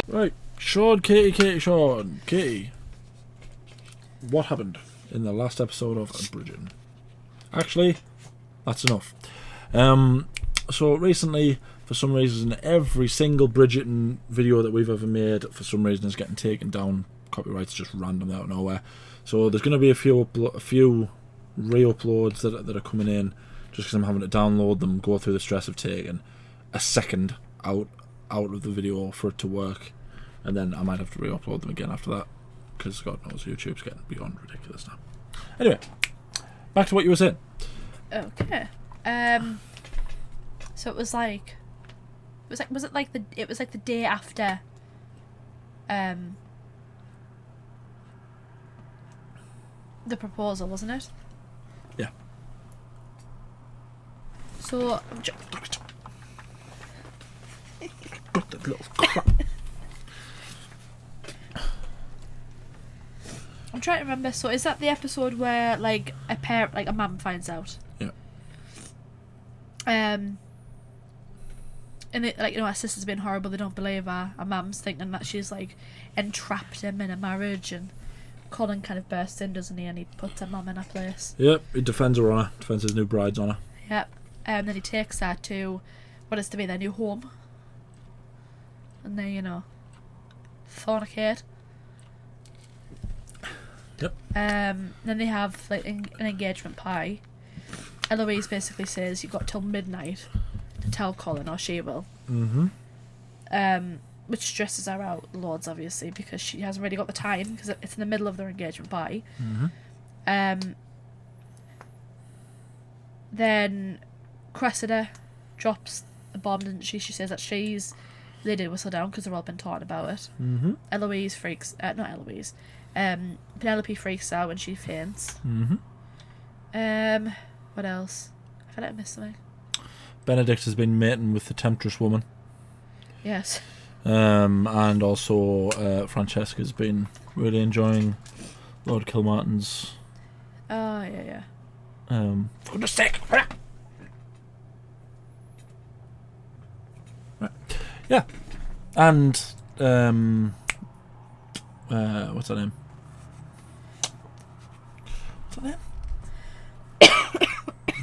Right, Sean, Sean, Katie. What happened in the last episode of Bridgerton? Actually, that's enough. So recently, for some reason, every single Bridgerton video that we've ever made, for some reason, is getting taken down. Copyrights just random out of nowhere. So there's going to be a few re-uploads that are coming in, just because I'm having to download them, go through the stress of taking a second out of the video for it to work, and then I might have to re-upload them again after that, because God knows YouTube's getting beyond ridiculous now. Anyway, back to what you were saying. Okay. So it was like the day after the proposal, wasn't it? Yeah. So Got that little crap. I'm trying to remember. So is that the episode where like a mum finds out? Yeah. And it, like, you know, her sister's been horrible. They don't believe her. Her mum's thinking that she's like entrapped him in a marriage, and Colin kind of bursts in, doesn't he? And he puts her mum in her place. Yep, he defends her honour, defends his new bride's honour. Yep. And then he takes her to what is to be their new home, and they, you know, fornicate. Yep. Then they have like an engagement pie. Eloise basically says you've got till midnight to tell Colin, or she will. Mm-hmm. Which stresses her out loads, obviously, because she hasn't really got the time, because it's in the middle of their engagement pie. Mm-hmm. Then Cressida drops a bomb, doesn't she? She says that she's Lady Whistledown, because they've all been talking about it. Mm-hmm. Eloise freaks... not Eloise. Penelope freaks out when she faints. Mm-hmm. What else? I feel like I missed something. Benedict has been mating with the temptress woman. Yes. And also Francesca's been really enjoying Lord Kilmartin's. Oh, yeah. For goodness sake! Right. Yeah. And what's her name?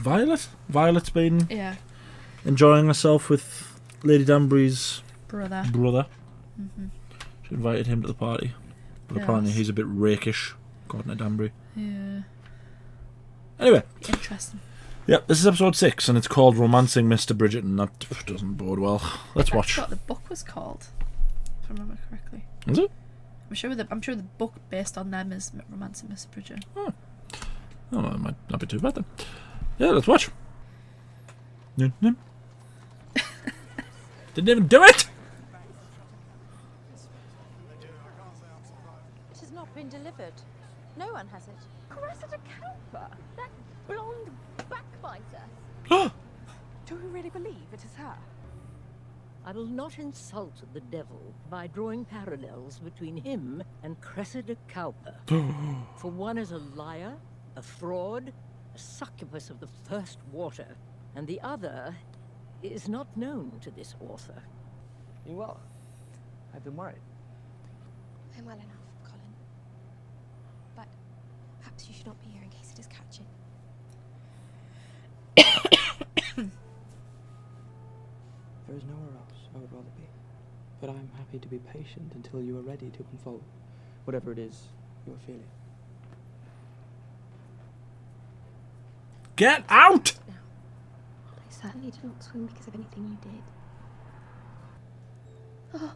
Violet? Violet's been enjoying herself with Lady Danbury's brother. Mm-hmm. She invited him to the party, but apparently he's a bit rakish, according to Danbury. Yeah. Anyway. Interesting. Yep, this is episode 6, and it's called Romancing Mr. Bridgerton. That doesn't bode well. Let's watch. That's what the book was called, if I remember correctly. Is it? I'm sure the book based on them is Romancing Mr. Bridgerton. Oh, well, that might not be too bad then. Yeah, let's watch. Didn't even do it! It has not been delivered. No one has it. Cressida Cowper? That blonde backbiter? Do we really believe it is her? I will not insult the devil by drawing parallels between him and Cressida Cowper. For one is a liar, a fraud, a succubus of the first water, and the other is not known to this author. You well? I've been worried. I'm well enough, Colin. But perhaps you should not be here in case it is catching. There is nowhere else I would rather be. But I am happy to be patient until you are ready to unfold whatever it is you are feeling. Get out! Now, I certainly did not swim because of anything you did. Oh,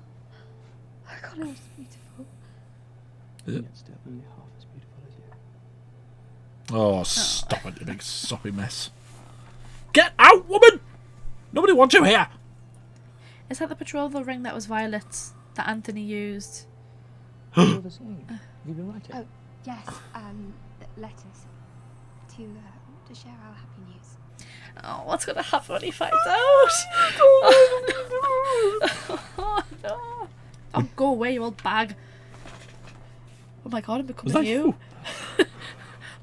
Colin was beautiful. Is it? Yet still only half as beautiful as you. Oh, stop it, you big soppy mess. Get out, woman! Nobody wants you here! Is that the betrothal ring that was Violet's that Anthony used? You're the same. Have you been writing? Oh, yes, letters to share our happy news. Oh, what's going to happen when he finds out? Oh, no. Oh, go away, you old bag. Oh my god, I'm becoming you. Oh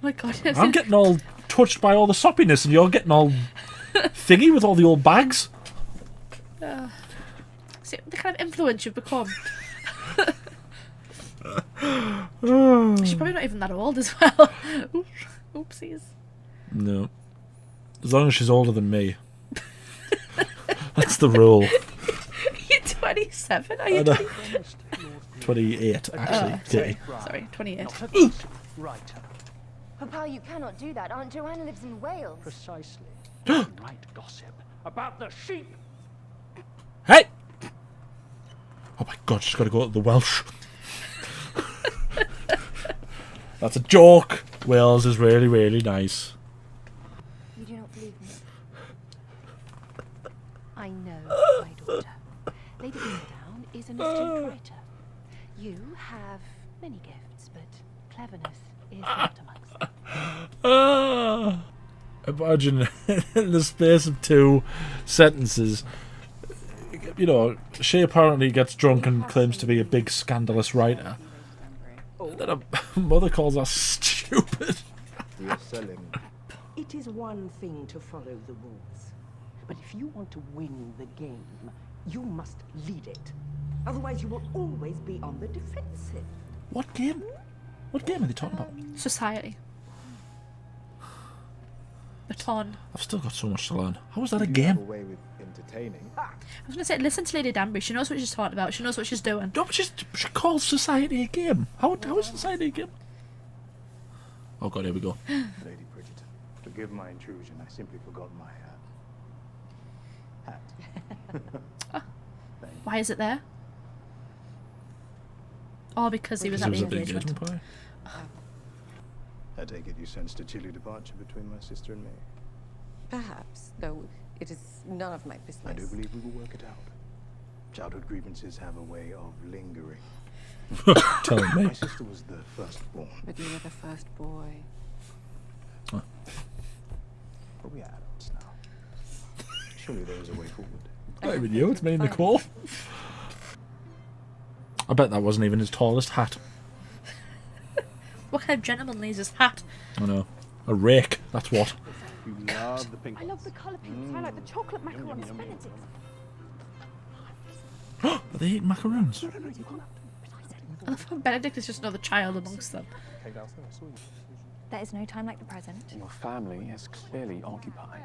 my god, yes. I'm getting all touched by all the soppiness, and you're getting all thingy with all the old bags. See the kind of influence you've become. She's probably not even that old as well. Oopsies. No. As long as she's older than me. That's the rule. You're 27? Are you 28, actually. Sorry, 28. Writer. Papa, you cannot do that. Aunt Joanna lives in Wales. Precisely. Right gossip about the sheep. Hey! Oh my god, she's got to go to the Welsh. That's a joke. Wales is really, really nice. You do not believe me? I know, my daughter. Lady Whistledown is an astute writer. You have many gifts, but cleverness is not amongst them. Imagine in the space of 2 sentences, you know, she apparently gets drunk and claims to be a big scandalous writer. And then her mother calls her stupid. We are selling. It is one thing to follow the rules, but if you want to win the game, you must lead it. Otherwise, you will always be on the defensive. What game? What game are they talking about? Society. Baton. I've still got so much to learn. How is that a You have game? a way with entertaining. I was going to say, listen to Lady Danbury. She knows what she's talking about. She knows what she's doing. No, but she calls society a game. How is society a game? Oh god, here we go. Lady Bridgerton, forgive my intrusion. I simply forgot my hat. Why is it there? Oh, because he was at the engagement. party. I take it you sensed a chilly departure between my sister and me. Perhaps, though it is none of my business. I do believe we will work it out. Childhood grievances have a way of lingering. Telling me. My sister was the firstborn. But you were the first boy. But we are adults now. Surely there is a way forward. Not even you, it's me and Nicole. I bet that wasn't even his tallest hat. What kind of gentleman leaves his hat? I know. A rake, that's what. You love the pink. I love the colour pinks. I like the chocolate macarons. Benedict. Are they eating macaroons? I love how Benedict is just another child amongst them. There is no time like the present. Your family is clearly occupied.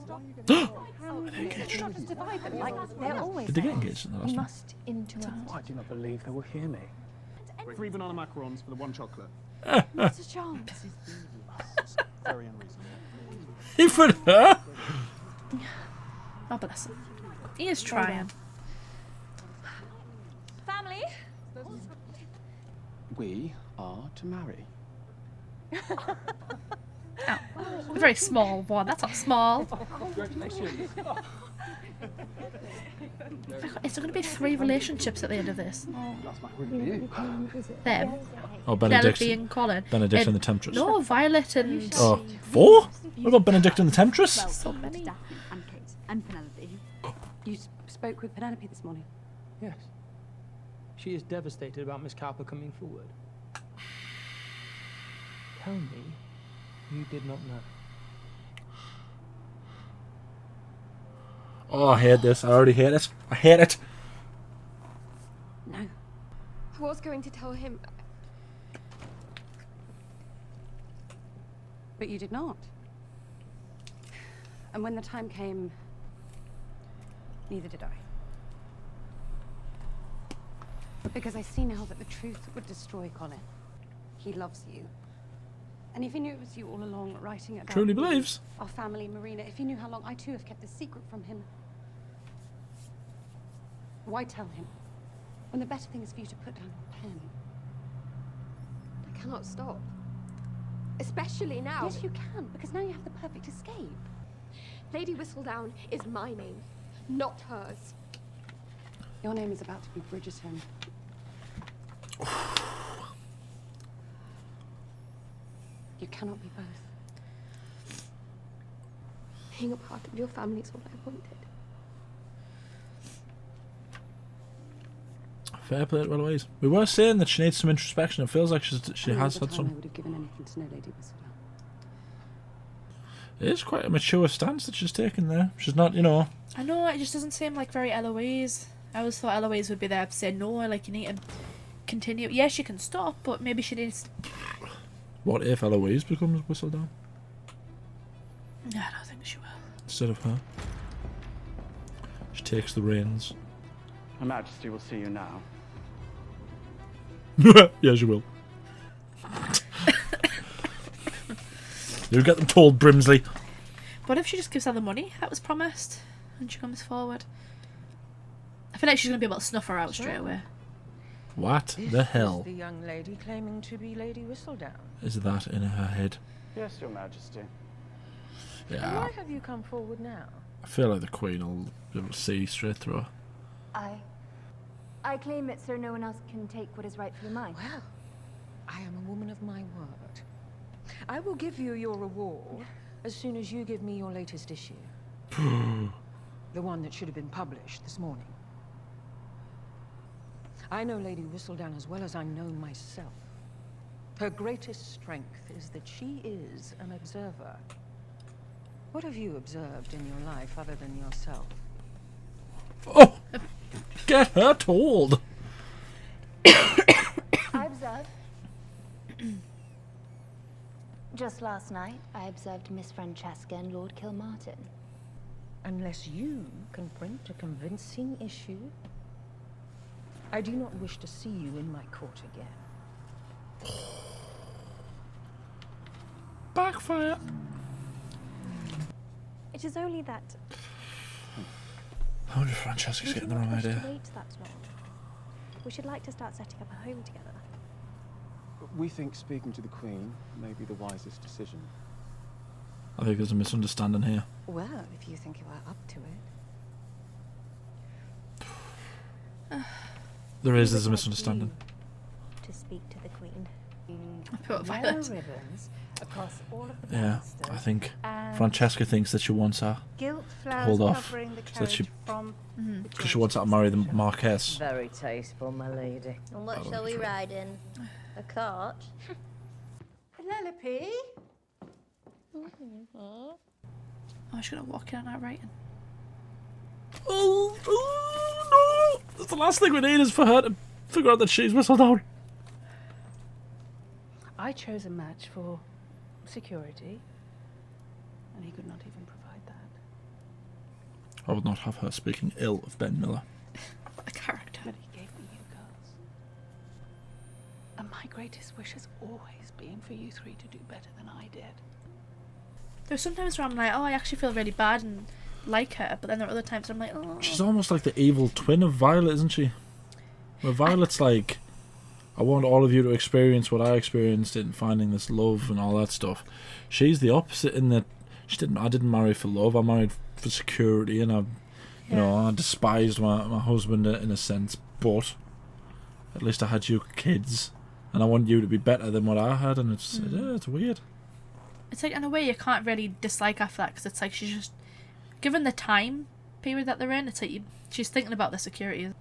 Are they engaged? Not just divide them like they're always. Did they get engaged in the last You one? must interrupt. I do not believe they will hear me. 3 banana macarons for the 1 chocolate. Mr. Charles. Very unreasonable. Even her? Oh, bless him. He is trying. Family. We are to marry. Oh, a very small one. That's not small. Is there going to be 3 relationships at the end of this? Them. Oh, Benedict. Penelope and Colin. Benedict and the Temptress. No, Violet and... Oh, 4? What about Benedict and the Temptress? So many. And Kate and Penelope. You spoke with Penelope this morning. Yes. She is devastated about Miss Cowper coming forward. Tell me you did not know. Oh, I hate this. I already hate it. I hate it. No. I was going to tell him. But you did not. And when the time came, neither did I. Because I see now that the truth would destroy Colin. He loves you. And if he knew it was you all along, writing about Truly me, believes. our family, Marina, if he knew how long I too have kept this secret from him, why tell him? When the better thing is for you to put down your pen. I cannot stop. Especially now. Yes, you can, because now you have the perfect escape. Lady Whistledown is my name, not hers. Your name is about to be Bridgerton. You cannot be both. Being a part of your family is all I wanted. Fair play to Eloise. We were saying that she needs some introspection. It feels like she has had I some. would have given anything to know Lady Whistledown. It is quite a mature stance that she's taken there. She's not, you know... I know, it just doesn't seem like very Eloise. I always thought Eloise would be there to say no, like you need to continue. Yes, you can stop, but maybe she needs... What if Eloise becomes Whistledown? No, I don't think she will. Instead of her. She takes the reins. Her Majesty will see you now. Yeah, she will. You get them told, Brimsley. What if she just gives her the money that was promised and she comes forward? I feel like she's going to be able to snuff her out straight away. What the hell The young lady claiming to be Lady Whistledown. is that in her head? Yes, Your Majesty. Yeah. Why have you come forward now? I feel like the Queen will be able to see straight through her. I claim it so no one else can take what is rightfully mine. Well, I am a woman of my word. I will give you your reward as soon as you give me your latest issue. The one that should have been published this morning. I know Lady Whistledown as well as I'm known myself. Her greatest strength is that she is an observer. What have you observed in your life other than yourself? Oh! Get her told! I observed. Just last night, I observed Miss Francesca and Lord Kilmartin. Unless you can print a convincing issue, I do not wish to see you in my court again. Backfire! It is only that... I wonder if Francesca's getting the wrong idea. To wait that long. We should like to start setting up a home together. We think speaking to the Queen may be the wisest decision. I think there's a misunderstanding here. Well, if you think you are up to it. There's a misunderstanding. To speak to the Queen. Ribbons across all of the Yeah, I think Francesca thinks that she wants her gilt to flowers hold off. covering the So that she, from because she wants her to marry the Marquess. Very tasteful, my lady. And what shall we ride in? A cart? Penelope? Oh, she's going to walk in on that writing. Oh, no! That's the last thing we need is for her to figure out that she's Whistledown. I chose a match for security, and he could not even provide that. I would not have her speaking ill of Ben Miller. A character. But he gave me you girls. And my greatest wish has always been for you three to do better than I did. There's sometimes where I'm like, oh, I actually feel really bad and like her, but then there are other times I'm like, oh. She's almost like the evil twin of Violet, isn't she? Where Violet's like, I want all of you to experience what I experienced in finding this love and all that stuff. She's the opposite in that I didn't marry for love. I married for security, and I despised my husband in a sense. But at least I had you kids, and I want you to be better than what I had. And it's weird. It's like in a way you can't really dislike her for that because it's like she's just given the time period that they're in. It's like she's thinking about the security.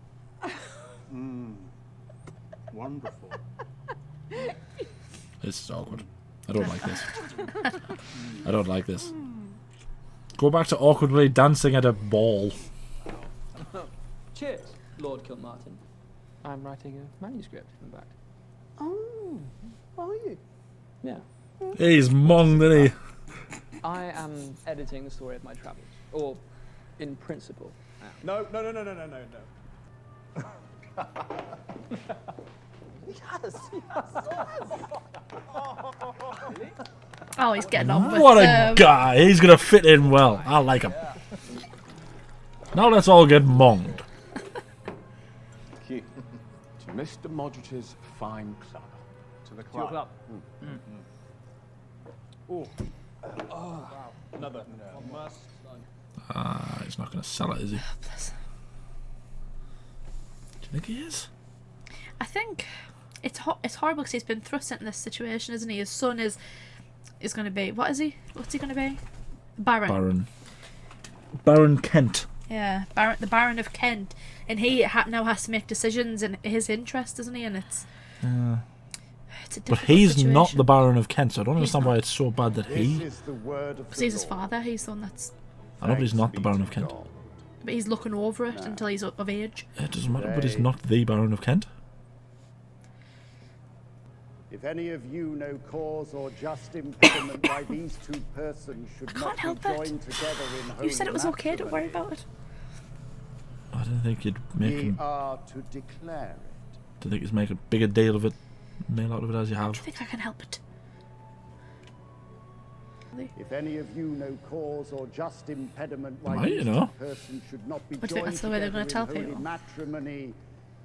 Wonderful. This is awkward. I don't like this. I don't like this. Go back to awkwardly dancing at a ball. Cheers, Lord Kilmartin. I'm writing a manuscript, in fact. Oh, are you? Yeah. He's monged, isn't he? I am editing the story of my travels. Or, in principle. No. Oh, he's getting on with What a guy. He's going to fit in well. I like him. Now let's all get monged. Thank you. To Mr. Modrich's fine club. To the To your club. Oh. Wow. Another. Must. He's not going to sell it, is he? Do you think he is? I think it's horrible because he's been thrust into this situation, isn't he? His son is going to be... What is he? What's he going to be? Baron. Baron Kent. Yeah, the Baron of Kent. And he now has to make decisions in his interest, doesn't he? And it's It's a But difficult he's situation. not the Baron of Kent, so I don't He's understand not. why it's so bad that he... Because he's his father, he's the one that's... I know, but he's not the Baron of Kent. But he's looking over it until he's of age. It doesn't matter, but he's not the Baron of Kent. If any of you know cause or just impediment why these two persons should not be joined together in holy You said it was okay, don't worry about it. I didn't think you'd make ye him... are to declare it. Do you think he's make a bigger deal of it, mail out of it as you have? Do you think I can help it? If any of you know cause or just impediment why Might, these you know. two persons should not be What do you think joined that's the way they're together gonna tell in holy people? matrimony,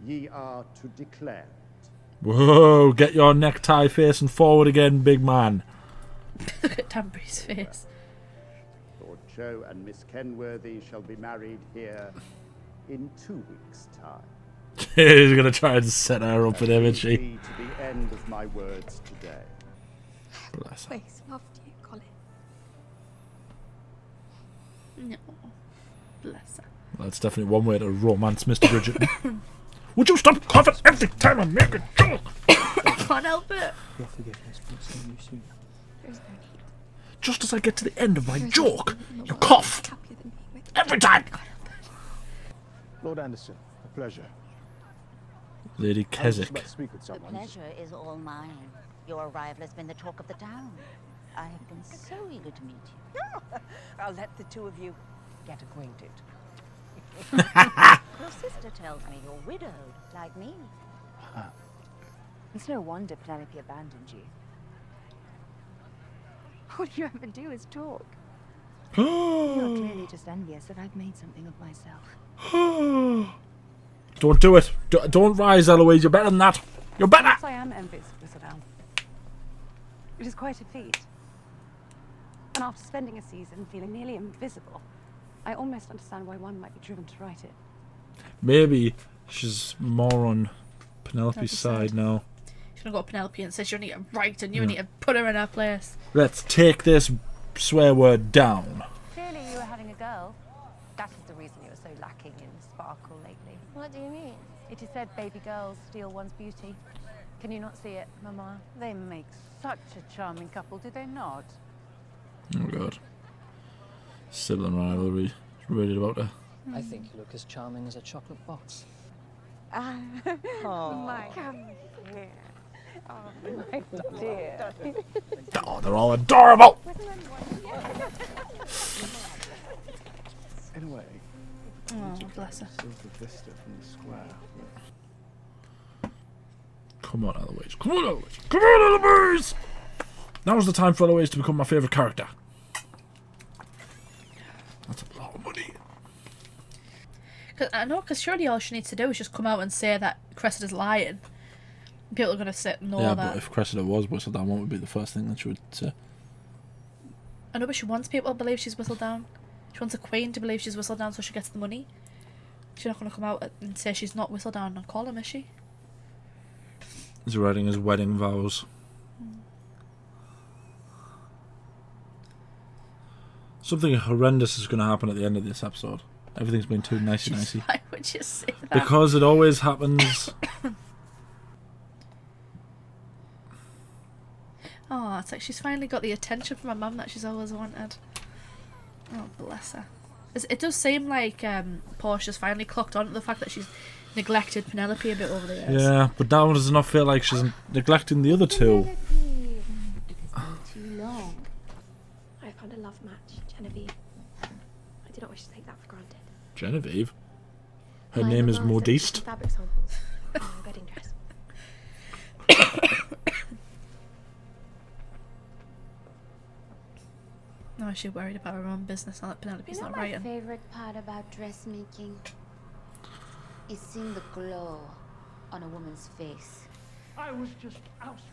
ye are to declare. Whoa, get your necktie facing forward again, big man. Look at Danbury's face. Lord Cho and Miss Kenworthy shall be married here in 2 weeks' time. He's going to try and set her up with him, isn't she? To the end of my words today. Bless her. Always loved you, Colin. No. Bless her. That's definitely one way to romance Mr. Bridgerton. Would you stop coughing every time I make a joke? Can't help it. Your forgiveness will see you soon. There's no need. Just as I get to the end of my joke, you cough. Happier than being with Every time. Lord Anderson, a pleasure. Lady I was just Keswick. about to speak with The someone. pleasure is all mine. Your arrival has been the talk of the town. I have been so eager to meet you. I'll let the two of you get acquainted. Your sister tells me you're widowed, like me. It's no wonder Penelope abandoned you. All you ever do is talk. You're clearly just envious that I've made something of myself. Don't do it. Don't rise, Eloise. You're better than that. You're better. Perhaps I am envious of Whistledown. It is quite a feat. And after spending a season feeling nearly invisible, I almost understand why one might be driven to write it. Maybe she's more on Penelope's side now. She's gonna go to Penelope and says you need to write and you need to put her in her place. Let's take this swear word down. Clearly you were having a girl. That is the reason you were so lacking in sparkle lately. What do you mean? It is said baby girls steal one's beauty. Can you not see it, Mama? They make such a charming couple, do they not? Oh god. Sibling rivalry. Worried about her. I think you look as charming as a chocolate box. My, come here. Oh, my dear. Oh, they're all adorable. Anyway, Oh, bless her. silver vista from the square. Come on, Eloise. Come on, Eloise. Come on, Eloise. Now's the time for Eloise to become my favourite character. That's a lot of money. Because surely all she needs to do is just come out and say that Cressida's lying. People are going to sit and know Yeah, that. but if Cressida was Whistledown, what would be the first thing that she would say? I know, but she wants people to believe she's Whistledown. She wants a queen to believe she's Whistledown so she gets the money. She's not going to come out and say she's not Whistledown and call him, is she? He's writing his wedding vows. Something horrendous is going to happen at the end of this episode. Everything's been too nicey-nicey. Why would you say that? Because it always happens. Oh, it's like she's finally got the attention from her mum that she's always wanted. Oh, bless her. It does seem like Portia's finally clocked on to the fact that she's neglected Penelope a bit over the years. Yeah, but now does it not feel like she's neglecting the other two? It's been too long. I found a love match, Genevieve. I did not wish to take that for granted. Genevieve? Her My name is mama sent me Modiste. some fabric samples for my wedding dress. No, is she worried about her own business now that Penelope's not my writing? favorite part about dressmaking is seeing the glow on a woman's face. I was just ousted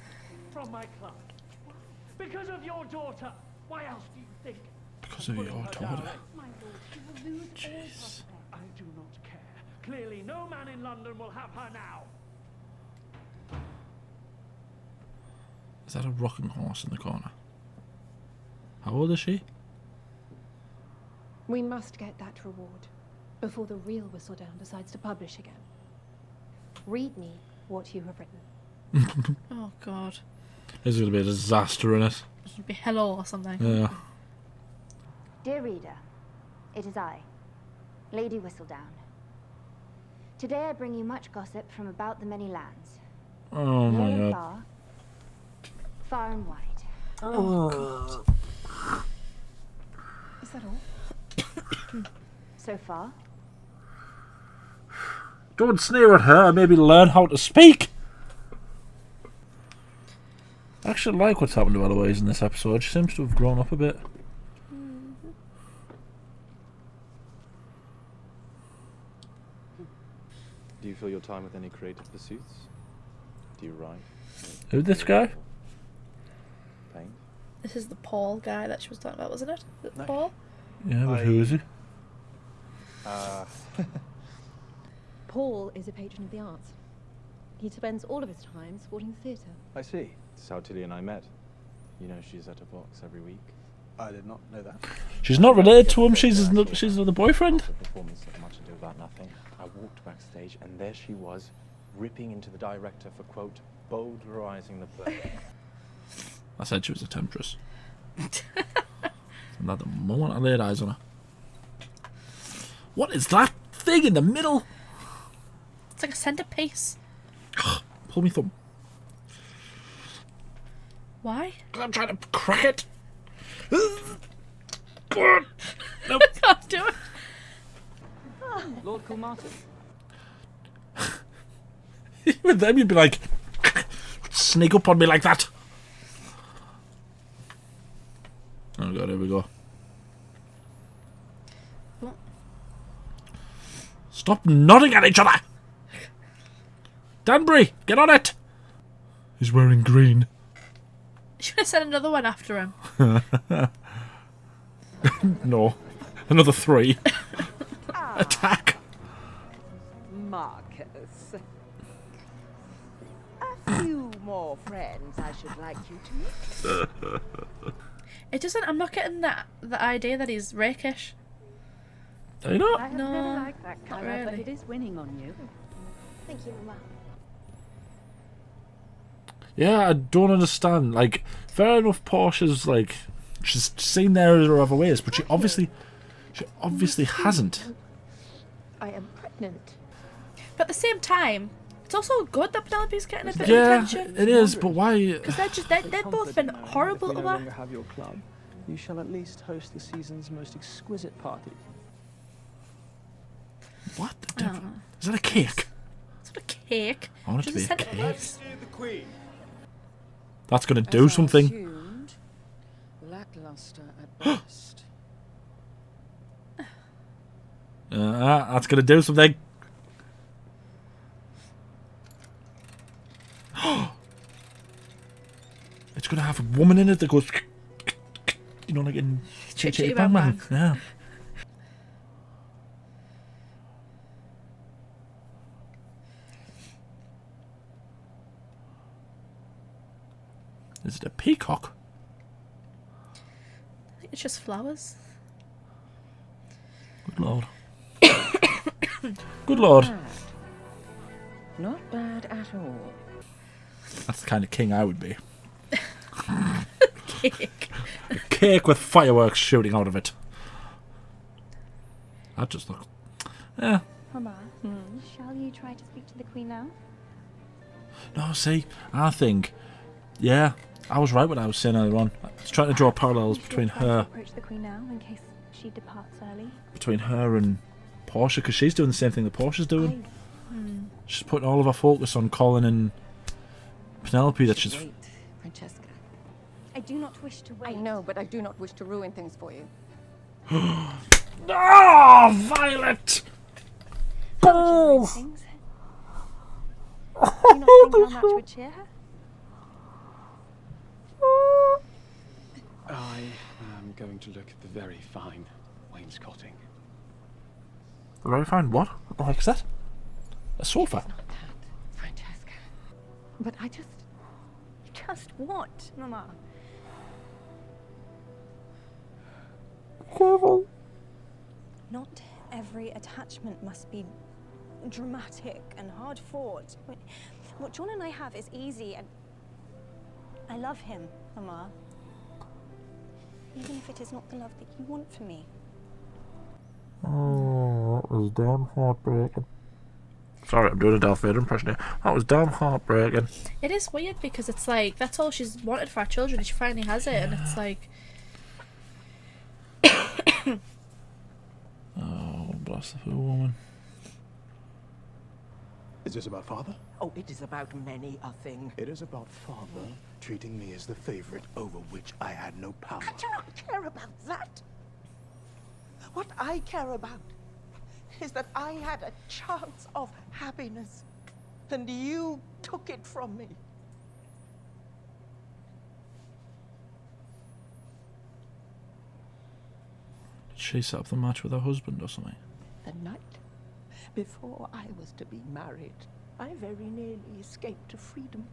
from my club. Because of your daughter. Why else do you think? Because of your daughter. My lord, she will lose all prospect. I do not care. Clearly, no man in London will have her now. Is that a rocking horse in the corner? How old is she? We must get that reward before the real Whistledown decides to publish again. Read me what you have written. Oh God. There's going to be a disaster in it. It should be hello or something. Yeah. Dear reader, it is I, Lady Whistledown. Today I bring you much gossip from about the many lands. Oh Near my and god. far and wide. Oh. Is that all? So far? Don't sneer at her, maybe learn how to speak! I actually like what's happened to Eloise in this episode. She seems to have grown up a bit. Do you fill your time with any creative pursuits? Do you write? Who's this guy? Paint? This is the Paul guy that she was talking about, wasn't it? Is it Paul? Yeah, but who is he? Paul is a patron of the arts. He spends all of his time supporting the theatre. I see. This is how Tilly and I met. You know she's at a box every week. I did not know that. She's not related to him, she's the boyfriend. The performance of Much Ado About Nothing. I walked backstage and there she was, ripping into the director for, quote, bowdlerizing the play. I said she was a temptress. And at the moment I laid eyes on her. What is that thing in the middle? It's like a centerpiece. Pull me thumb. Why? I'm trying to crack it. Nope. I can't do it. Lord Kilmartin. With them you'd be like, sneak up on me like that. Oh god, here we go. What? Stop nodding at each other! Danbury, get on it! He's wearing green. Should have said another one after him. No. Another 3. Attack! Marcus. A few more friends I should like you to meet. It doesn't. I'm not getting the idea that he's rakish. Are you not? I have No, never liked that not colour, but really. it is winning on you. Thank you, Mama. Yeah, I don't understand. Like, fair enough, Portia's like, she's seen there as her other ways, but she obviously hasn't. I am pregnant. But at the same time, it's also good that Penelope's getting a bit of Yeah, attention. it is, but why? Because they've both been horrible If to we no her. longer have your club, you shall at least host the season's most exquisite party. What the devil? Is that a cake? It's not a cake. I want it to Just be a said cake. was. The Queen. That's gonna do something. Assumed, lackluster at best. That's gonna do something. It's gonna have a woman in it that goes, you know, like in Chitty Bang Bang. Yeah. Is it a peacock? I think it's just flowers. Good lord. Good lord. Not bad at all. That's the kind of king I would be. Cake. A cake with fireworks shooting out of it. That just looks... Yeah. Mama, shall you try to speak to the Queen now? No, see, I think... Yeah, I was right when I was saying earlier on. I was trying to draw parallels between Try to her... approach the Queen now in case she departs early. Between her and Portia, because she's doing the same thing that Portia's doing. She's putting all of her focus on Colin and Penelope that she's... Wait, Francesca. I do not wish to wait. I know, but I do not wish to ruin things for you. Oh, Violet! How would you ruin things? Do you not think how much would cheer her? I am going to look at the very fine wainscoting. Very fine. What? What the heck is that? A sofa? It's not that, Francesca. But I just... Just what, Mama? Careful. Not every attachment must be dramatic and hard fought. What John and I have is easy, and I love him, Mama. Even if it is not the love that you want for me. Oh, that was damn heartbreaking. Sorry, I'm doing a Darth Vader impression here. That was damn heartbreaking. It is weird because it's like that's all she's wanted for her children, and she finally has it, and it's like. Oh, bless the poor woman. Is this about father? Oh, it is about many a thing. It is about father treating me as the favorite over which I had no power. I do not care about that. What I care about is that I had a chance of happiness, and you took it from me. Did she set up the match with her husband or something? The night before I was to be married, I very nearly escaped to freedom.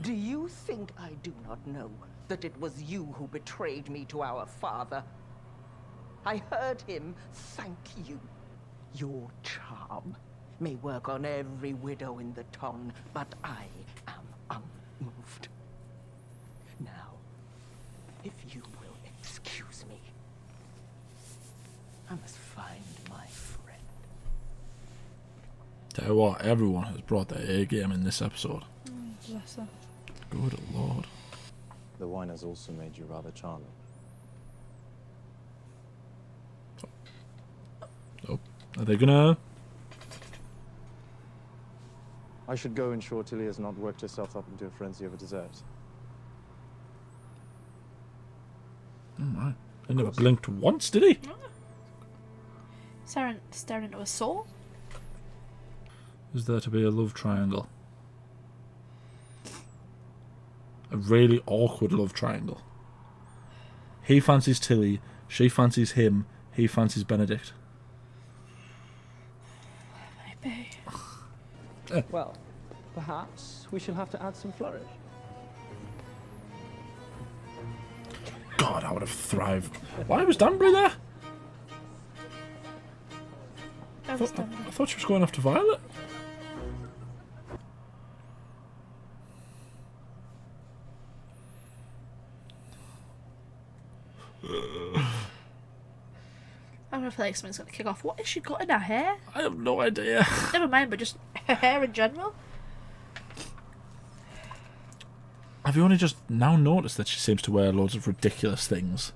Do you think I do not know that it was you who betrayed me to our father? I heard him thank you. Your charm may work on every widow in the ton, but I am unmoved. Now, if you will excuse me, I must find my friend. Tell you what, everyone has brought their A game in this episode. Bless her. Good lord. The wine has also made you rather charming. Oh, are they gonna? I should go ensure Tilly has not worked herself up into a frenzy over dessert. Alright. He never blinked once, did he? Staring into a soul. Is there to be a love triangle? A really awkward love triangle. He fancies Tilly, she fancies him, he fancies Benedict. Maybe. Well, perhaps we shall have to add some flourish. God, I would have thrived. Why was Danbury there? I thought she was going after Violet. I'm gonna feel like something's gonna kick off. What has she got in her hair? I have no idea. Never mind, but just her hair in general. Have you only just now noticed that she seems to wear loads of ridiculous things?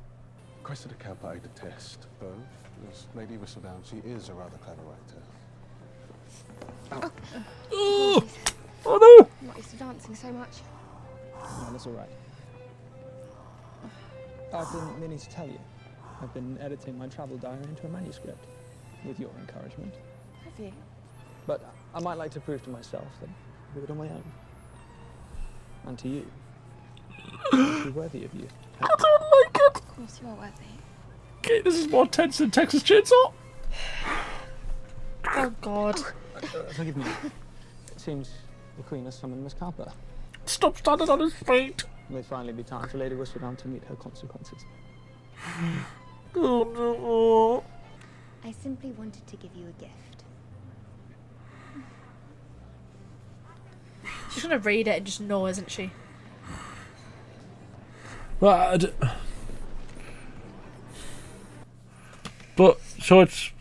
Cressida Cowper I detest, though, as Lady Whistledown, she is a rather clever writer. Oh, oh no! I'm not used to dancing so much. No, that's all right. I've been meaning to tell you. I've been editing my travel diary into a manuscript, with your encouragement. Have you? But I might like to prove to myself that I do it on my own. And to you. I'll be worthy of you. I don't like it! Of course you are worthy. Okay, this is more tense than Texas Chainsaw. Oh God. Forgive me. It seems the Queen has summoned Miss Cowper. Stop standing on his feet. It may finally be time for Lady Whistledown to meet her consequences. Oh no. I simply wanted to give you a gift. She's gonna read it and just know, isn't she? Well, but so it's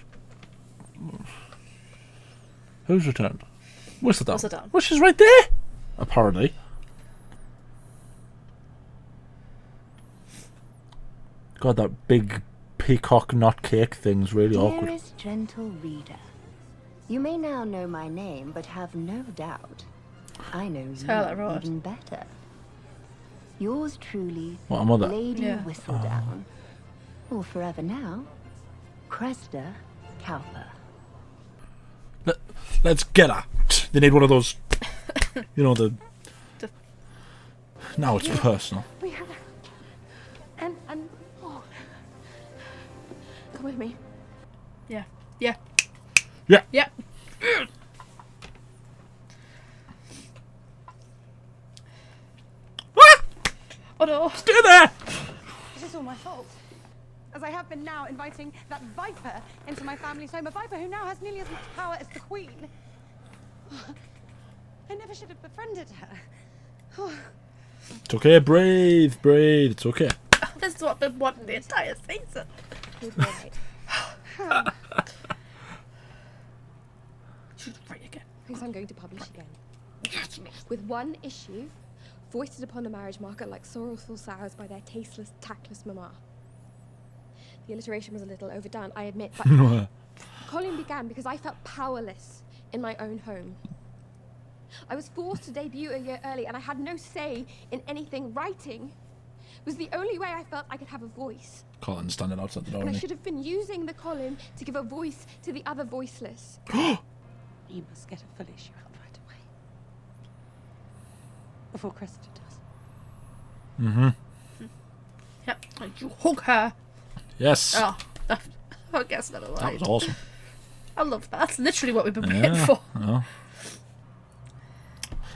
who's returned? Whistledown. Whistledown. Well, she's right there. Apparently. God, that big peacock not cake thing's really awkward. Dearest gentle reader, you may now know my name, but have no doubt I know you even better. Yours truly, What, a mother? Lady Whistledown, or forever now, Cressida Cowper. Let's get her. They need one of those. You know the. Now it's personal. We have. And oh. Come with me. Yeah. Yeah. Yeah. Yeah. Oh no! Stay there! This is all my fault. As I have been now inviting that viper into my family's home, a viper who now has nearly as much power as the Queen. I never should have befriended her. It's okay, breathe. It's okay. This is what I've been wanting the entire season. You'll be alright. She's right again. Because I'm going to publish again. With one issue, foisted upon the marriage market like sorrowful sows by their tasteless, tactless mama. The alliteration was a little overdone, I admit, but Colin began because I felt powerless in my own home. I was forced to debut a year early, and I had no say in anything. Writing was the only way I felt I could have a voice. Colin standing outside the door. And I should have been using the Colin to give a voice to the other voiceless. You must get a full issue out right away. Before Cressida does. Mm-hmm. Yep, like you hug her. Yes. Oh, I guess that alive. That was awesome. I love that. That's literally what we've been waiting for. Yeah.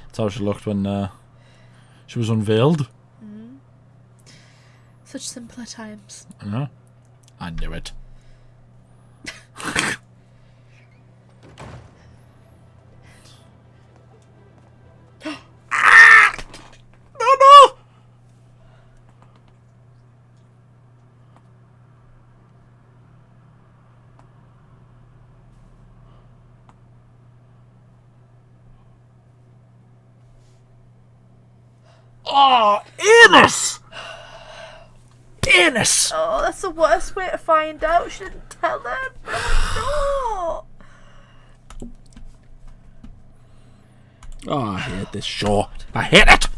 That's how she looked when she was unveiled. Such simpler times. Yeah. I knew it. No! Oh, Ines! Ines! Oh, that's the worst way to find out. She didn't tell them. Oh, Oh, I hate this show. I hate it!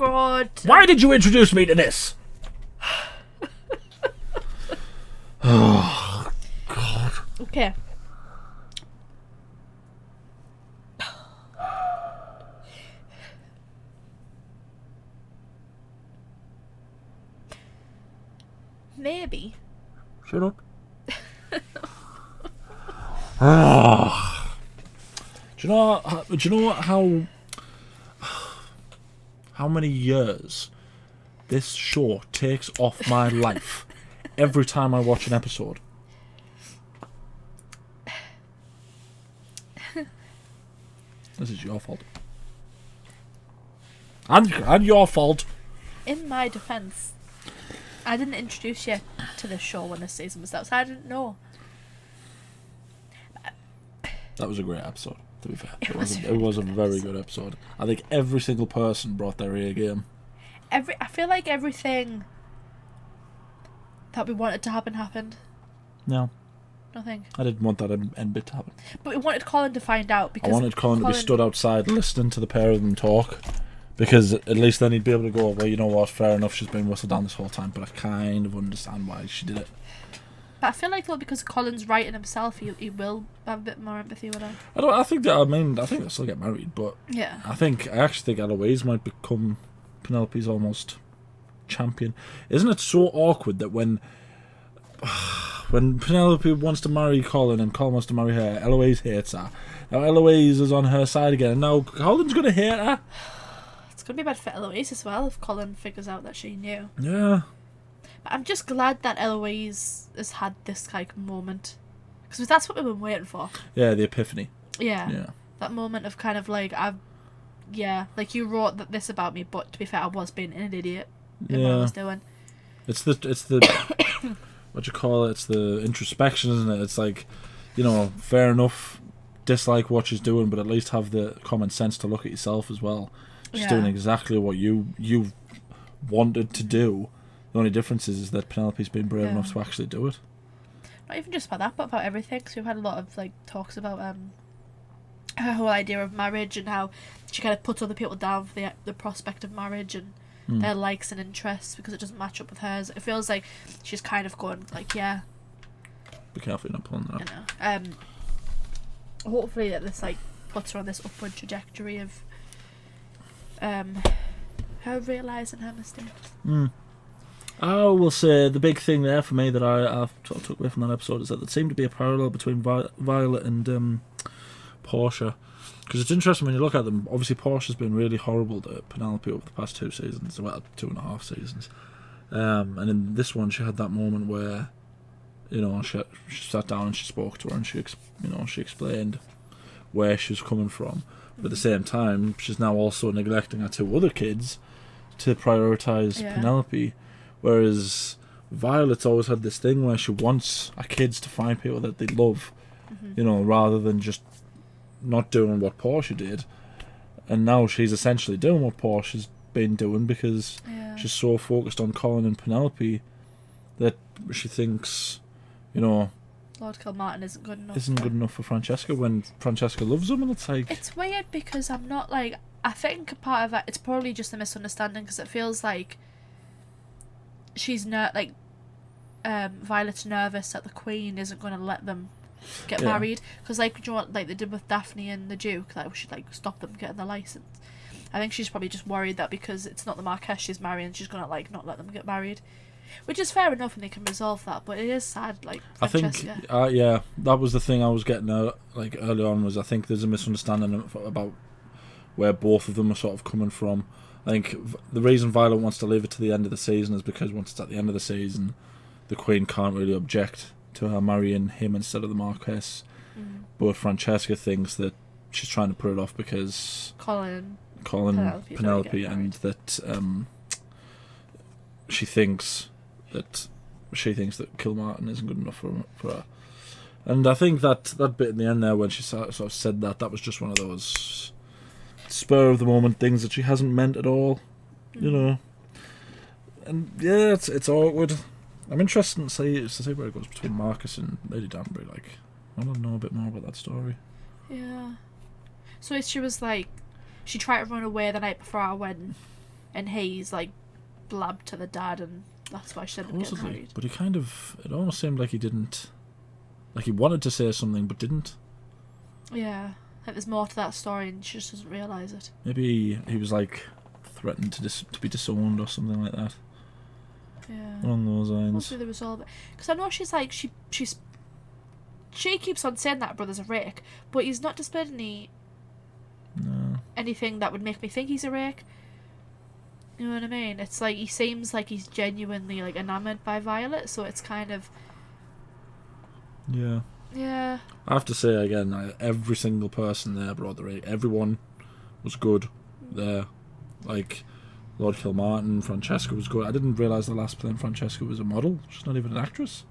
no. God. Why did you introduce me to this? Oh, God. Okay. Maybe. Shut up. Oh. Do you know how many years this show takes off my life every time I watch an episode? This is your fault. And your fault. In my defense, I didn't introduce you to this show when this season was out, so I didn't know. That was a great episode, to be fair. It was a very good episode. I think every single person brought their A game. I feel like everything that we wanted to happen happened. No. Nothing. I didn't want that end bit to happen. But we wanted Colin to find out because I wanted Colin to be stood outside listening to the pair of them talk. Because at least then he'd be able to go, well, you know what, fair enough, she's been Whistledown this whole time, but I kind of understand why she did it. But I feel like, though, because Colin's writing himself, he will have a bit more empathy with her. I think they'll still get married, but yeah. I actually think Eloise might become Penelope's almost champion. Isn't it so awkward that when Penelope wants to marry Colin and Colin wants to marry her, Eloise hates her. Now Eloise is on her side again, and now Colin's going to hate her. It's going to be bad for Eloise as well if Colin figures out that she knew. Yeah. But I'm just glad that Eloise has had this like moment. Because that's what we've been waiting for. Yeah, the epiphany. Yeah. That moment of kind of like, like you wrote this about me, but to be fair, I was being an idiot in what I was doing. It's the what you call it? It's the introspection, isn't it? It's like, fair enough, dislike what she's doing, but at least have the common sense to look at yourself as well. She's doing exactly what you wanted to do. The only difference is that Penelope's been brave enough to actually do it. Not even just about that, but about everything. Because we've had a lot of like talks about her whole idea of marriage and how she kind of puts other people down for the prospect of marriage and their likes and interests because it doesn't match up with hers. It feels like she's kind of going like, yeah. Be careful you're not pulling that. I know. Hopefully that this like puts her on this upward trajectory of her realising her mistakes. I will say the big thing there for me that I took away from that episode is that there seemed to be a parallel between Violet and Portia. Because it's interesting when you look at them. Obviously, Portia's been really horrible to Penelope over the past 2 seasons, well, 2.5 seasons. And in this one, she had that moment where, she sat down and she spoke to her and she explained where she's coming from. But at the same time, she's now also neglecting her 2 other kids to prioritise Penelope. Whereas Violet's always had this thing where she wants her kids to find people that they love, you know, rather than just not doing what Portia did. And now she's essentially doing what Portia's been doing because she's so focused on Colin and Penelope that she thinks, you know, Lord Kilmartin isn't good enough. Isn't good enough for Francesca when Francesca loves him, and it's like... It's weird because I'm not like... I think part of it, it's probably just a misunderstanding because it feels like she's Violet's nervous that the Queen isn't going to let them get married, because like, do you know what, like they did with Daphne and the Duke, that we should like stop them getting the license. I think she's probably just worried that because it's not the Marquess she's marrying, she's gonna like not let them get married, which is fair enough and they can resolve that, but it is sad. Like Francesca. I think that was the thing I was getting like early on, was I think there's a misunderstanding about where both of them are sort of coming from. I think the reason Violet wants to leave it to the end of the season is because once it's at the end of the season, the Queen can't really object to her marrying him instead of the Marquess. But Francesca thinks that she's trying to put it off because Colin, Penelope, and that she thinks that Kilmartin isn't good enough for her. And I think that bit in the end there when she sort of said that was just one of those spur of the moment things that she hasn't meant at all, you know. And yeah, it's awkward. I'm interested to see where it goes between Marcus and Lady Danbury. Like, I want to know a bit more about that story. Yeah. So she was like, she tried to run away the night before our wedding, and he's like blabbed to the dad, and that's why she didn't get married. But it almost seemed like he didn't, like he wanted to say something but didn't. Yeah, like there's more to that story, and she just doesn't realise it. Maybe he was like threatened to be disowned or something like that. Yeah. Along those lines. Hopefully they resolve it. Because I know she's like, she keeps on saying that her brother's a rake, but he's not displaying anything that would make me think he's a rake. You know what I mean? It's like he seems like he's genuinely like enamoured by Violet, so it's kind of... Yeah. Yeah. I have to say again, every single person there brought the rake. Everyone was good there. Like... Lord Kilmartin, Francesca was good. I didn't realise the last playing Francesca was a model. She's not even an actress.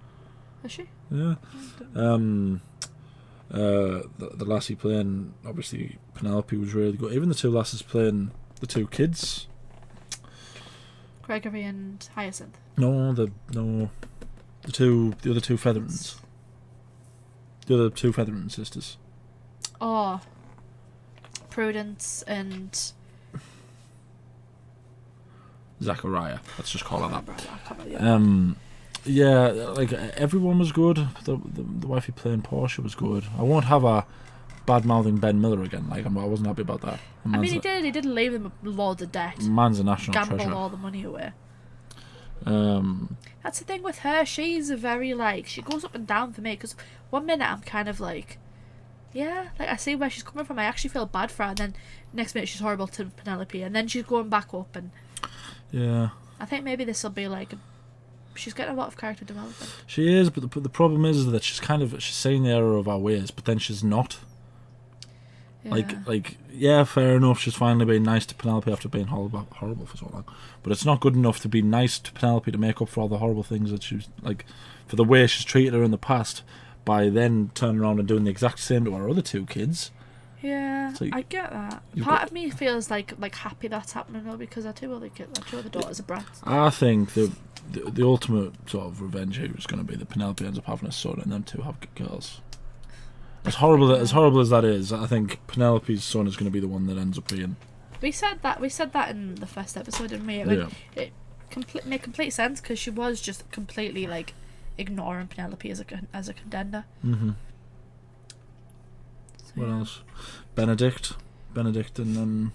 Is she? Yeah. The lassie playing, obviously, Penelope was really good. Even the 2 lasses playing the 2 kids. Gregory and Hyacinth. No, the other 2 Featherings. The other 2 Featherin sisters. Oh. Prudence and... Zachariah, let's just call her that. Yeah, like everyone was good. The wifey playing Portia was good. I won't have a bad mouthing Ben Miller again. Like I wasn't happy about that. I mean, he did leave them loads of debt. Man's a national treasure. treasure. All the money away. That's the thing with her. She's a very like, she goes up and down for me, because one minute I'm kind of like, yeah, like I see where she's coming from. I actually feel bad for her, and then next minute she's horrible to Penelope, and then she's going back up, and yeah. I think maybe this will be like, she's getting a lot of character development. She is, but the problem is that she's seeing the error of our ways, but then she's not. Yeah. Like yeah, fair enough. She's finally being nice to Penelope after being horrible for so long, but it's not good enough to be nice to Penelope to make up for all the horrible things that she's like, for the way she's treated her in the past, by then turning around and doing the exact same to her other 2 kids. Yeah, I get that. Part of me feels like happy that's happening though, because our 2 other daughters are brats. I think the ultimate sort of revenge here is going to be that Penelope ends up having a son and them 2 have girls. As horrible as that is, I think Penelope's son is going to be the one that ends up being. We said that in the first episode, didn't we? It made complete sense, because she was just completely like ignoring Penelope as a contender. Mm-hmm. What else? Benedict and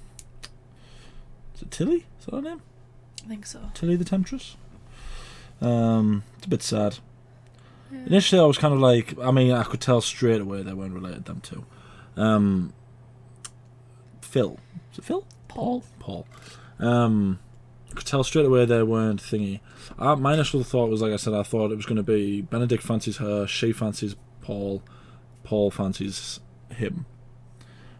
is it Tilly? Is that her name? I think so. Tilly the Temptress. It's a bit sad. Yeah. Initially I was kind of like, I mean, I could tell straight away they weren't related, them 2. Phil. Is it Phil? Paul. I could tell straight away they weren't thingy. My initial thought was, like I said, I thought it was going to be Benedict fancies her, she fancies Paul fancies him.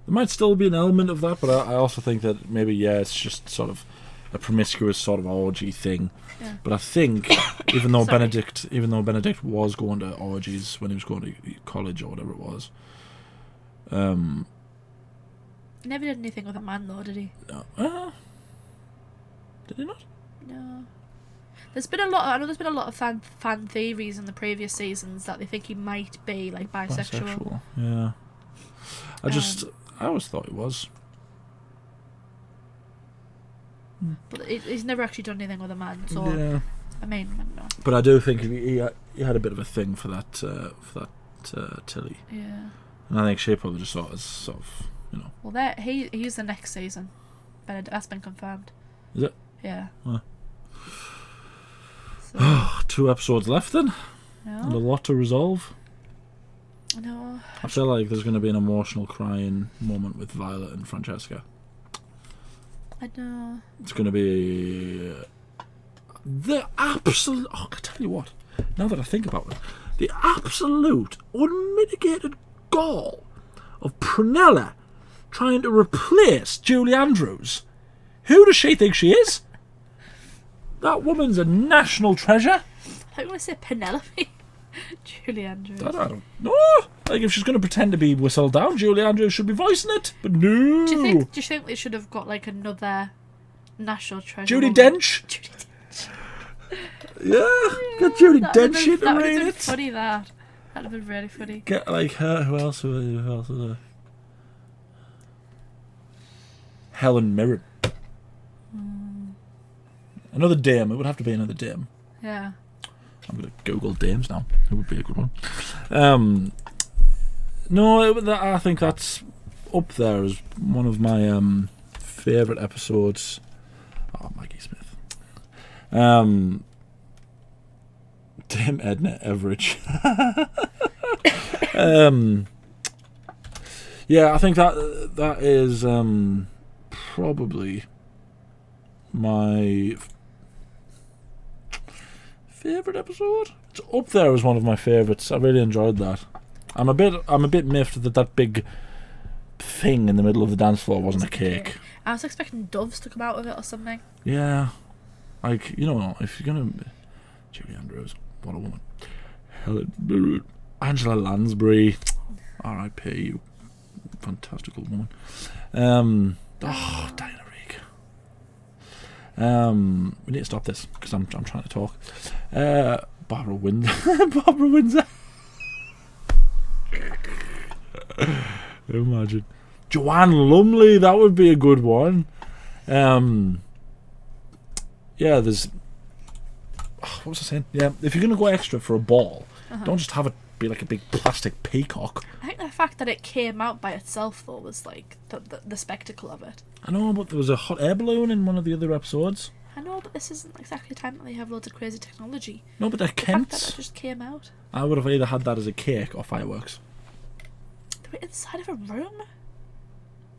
There might still be an element of that, but I also think that maybe, it's just sort of a promiscuous sort of orgy thing. Yeah. But I think even though Benedict was going to orgies when he was going to college or whatever it was, He never did anything with a man, though, did he? no. Did he not? No. There's been a lot. I know there's been a lot of fan theories in the previous seasons that they think he might be like bisexual. Yeah. I always thought he was. But he's never actually done anything with a man, so Yeah. I mean, no. But I do think he had a bit of a thing for that Tilly. Yeah. And I think she probably just sort of, Well, he's the next season. That's been confirmed. Is it? Yeah. Well. So. 2 episodes left then. Yeah. And a lot to resolve. No. I feel like there's going to be an emotional crying moment with Violet and Francesca. I know. It's going to be the absolute... Oh, I tell you what. Now that I think about it, the absolute unmitigated gall of Prunella trying to replace Julie Andrews. Who does she think she is? That woman's a national treasure. I want to say Penelope. Julie Andrews. I don't know. Like, if she's going to pretend to be Whistledown, Julie Andrews should be voicing it. But no. Do you think they should have got like another national treasure? Judi Dench? Judi Dench. Yeah, get Judi Dench in to That would read have been it. funny, that. That'd have been really funny. Get like her. Who else is there? Helen Mirren. Another dame. It would have to be another dame. Yeah. I'm going to Google dames now. It would be a good one. No, I think that's up there as one of my favourite episodes. Oh, Maggie Smith. Dame Edna Everage. Yeah, I think that is probably my favourite episode. It's up there as one of my favourites. I really enjoyed that. I'm a bit miffed that big thing in the middle of the dance floor wasn't a cake. I was expecting doves to come out of it or something. Yeah, like, if you're gonna Julie Andrews, what a woman. Helen Mirren, Angela Lansbury, R.I.P. You fantastical woman. Diana Rigg. We need to stop this because I'm trying to talk. Barbara Windsor. Imagine Joanne Lumley. That would be a good one. Yeah, there's. What was I saying? Yeah, if you're gonna go extra for a ball, don't just have it be like a big plastic peacock. I think the fact that it came out by itself though was like the spectacle of it. I know, but there was a hot air balloon in one of the other episodes. I know, but this isn't exactly the time that they have loads of crazy technology. No, but they're Kents. The fact that it just came out. I would have either had that as a cake or fireworks. They were inside of a room.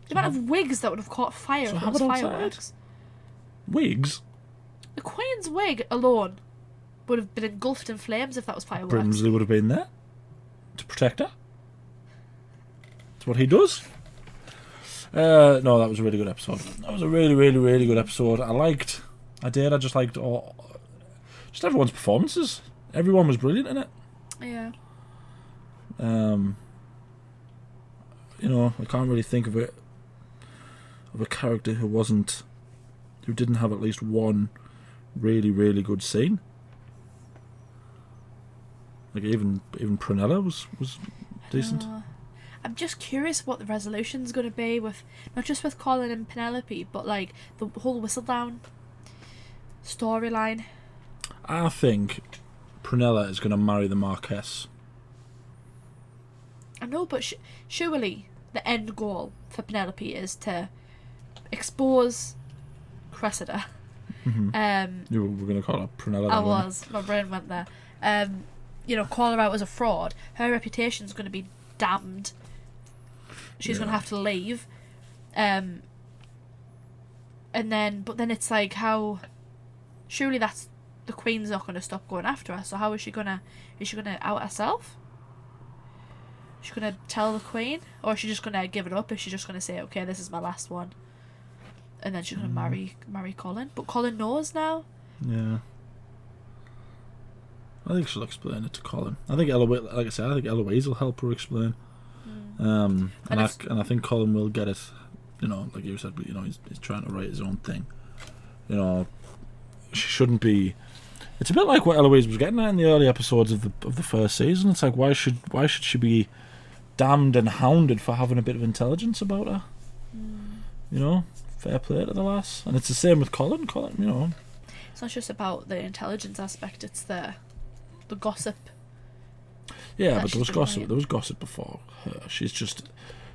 The amount of wigs that would have caught fire if it was fireworks. Wigs? The Queen's wig alone would have been engulfed in flames if that was fireworks. Brimsley would have been there to protect her. That's what he does. No, that was a really good episode. That was a really, really, really good episode. I just liked just everyone's performances. Everyone was brilliant in it. Yeah. I can't really think of a character who didn't have at least one really, really good scene. Like even Prunella was decent. I'm just curious what the resolution's going to be with not just with Colin and Penelope, but like the whole Whistledown storyline. I think Prunella is going to marry the Marquess. I know, but surely the end goal for Penelope is to expose Cressida. Mm-hmm. You were going to call her Prunella. I was. My brain went there. Call her out as a fraud. Her reputation's going to be damned. She's going to have to leave. But then it's like, how... Surely that's... The Queen's not going to stop going after her, so how is she going to out herself? She's going to tell the Queen? Or is she just going to give it up? Is she just going to say, okay, this is my last one? And then she's going to marry Colin? But Colin knows now? Yeah. I think she'll explain it to Colin. I think Eloise, like I said, I think Eloise will help her explain. And I think Colin will get it. You know, like you said, but he's trying to write his own thing. You know, she shouldn't be. It's a bit like what Eloise was getting at in the early episodes of the first season. It's like why should she be damned and hounded for having a bit of intelligence about her? You know, fair play to the lass. And it's the same with Colin. Colin, you know, it's not just about the intelligence aspect. It's the gossip. Yeah, but there was gossip. There was gossip before her. She's just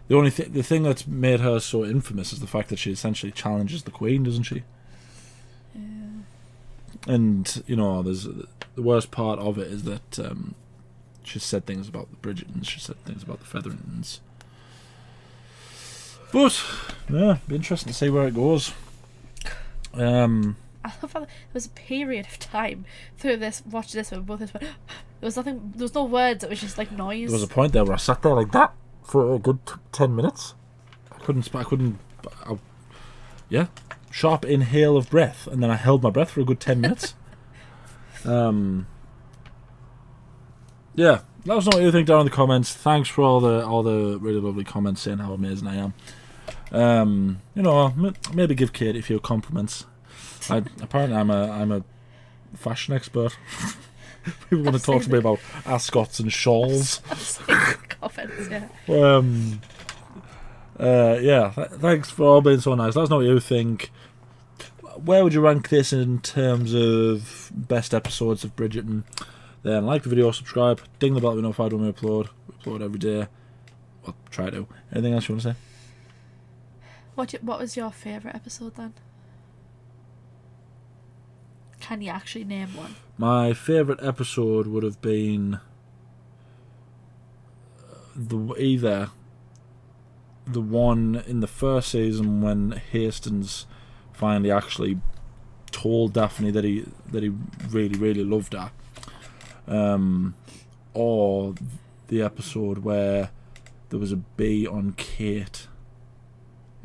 the thing that's made her so infamous is the fact that she essentially challenges the Queen, doesn't she? Yeah. And you know, there's the worst part of it is that she said things about the Bridgertons. She said things about the Featheringtons. But yeah, be interesting to see where it goes. I love how there was a period of time through this, watch this, where both of us went, there was nothing, there was no words, it was just like noise. There was a point there where I sat there like that for a good 10 minutes. Yeah, sharp inhale of breath, and then I held my breath for a good 10 minutes. Yeah, let us know what you think down in the comments. Thanks for all the really lovely comments saying how amazing I am. You know, maybe give Katie a few compliments. Apparently I'm a fashion expert. People want to talk to me about ascots and shawls. Comments, yeah. Thanks for all being so nice. Let us know what you think. Where would you rank this in terms of best episodes of Bridgerton? Then like the video, subscribe, ding the bell to be notified when we upload. We upload every day. Well, try to. Anything else you want to say? What was your favourite episode then? Can you actually name one? My favourite episode would have been either the one in the first season when Hastings finally actually told Daphne that he really, really loved her, or the episode where there was a bee on Kate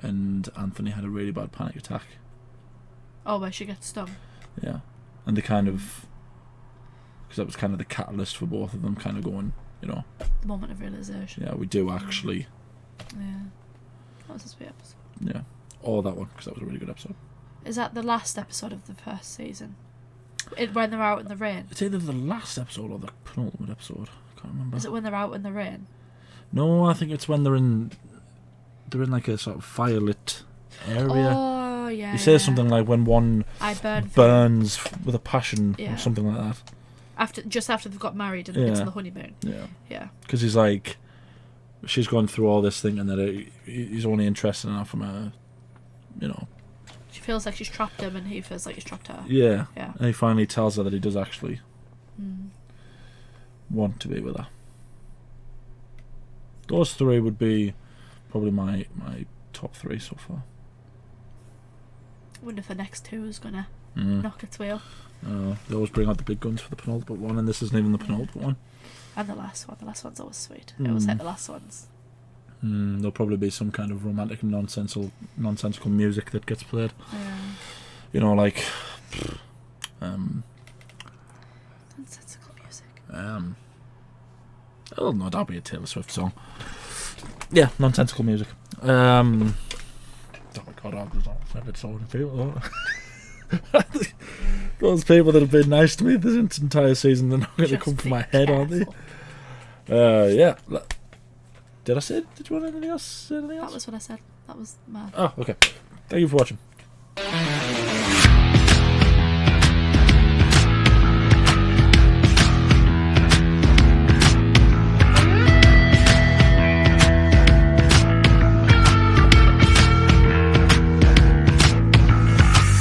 and Anthony had a really bad panic attack. Oh, where she gets stung. Yeah, and they kind of, because that was kind of the catalyst for both of them kind of going, you know, the moment of realisation. Yeah, we do actually. Yeah, that was a sweet episode. Yeah, or that one, because that was a really good episode. Is that the last episode of the first season? When they're out in the rain? It's either the last episode or the penultimate episode. I can't remember. Is it when they're out in the rain? No, I think it's when they're in like a sort of firelit area. Oh, yeah. He says something like when one burns with a passion or something like that. Just after they've got married and it's on the honeymoon. Yeah. Yeah. Because he's like, she's gone through all this thing and that he's only interested in her from a, you know. She feels like she's trapped him and he feels like he's trapped her. Yeah. Yeah. And he finally tells her that he does actually want to be with her. Those three would be probably my top three so far. I wonder if the next two is going to knock its way up. They always bring out the big guns for the penultimate one, and this isn't even the penultimate one. And the last one. The last one's always sweet. It always like the last ones. There'll probably be some kind of romantic and nonsensical music that gets played. Yeah. You know, like nonsensical music. Oh no, that'll be a Taylor Swift song. Yeah, nonsensical music. Oh my god, I've offended so many people. Those people that have been nice to me this entire season, they're not going to come from my head, are they? Yeah. Did I say? Did you want anything else? That was what I said. That was mad. Oh, okay. Thank you for watching.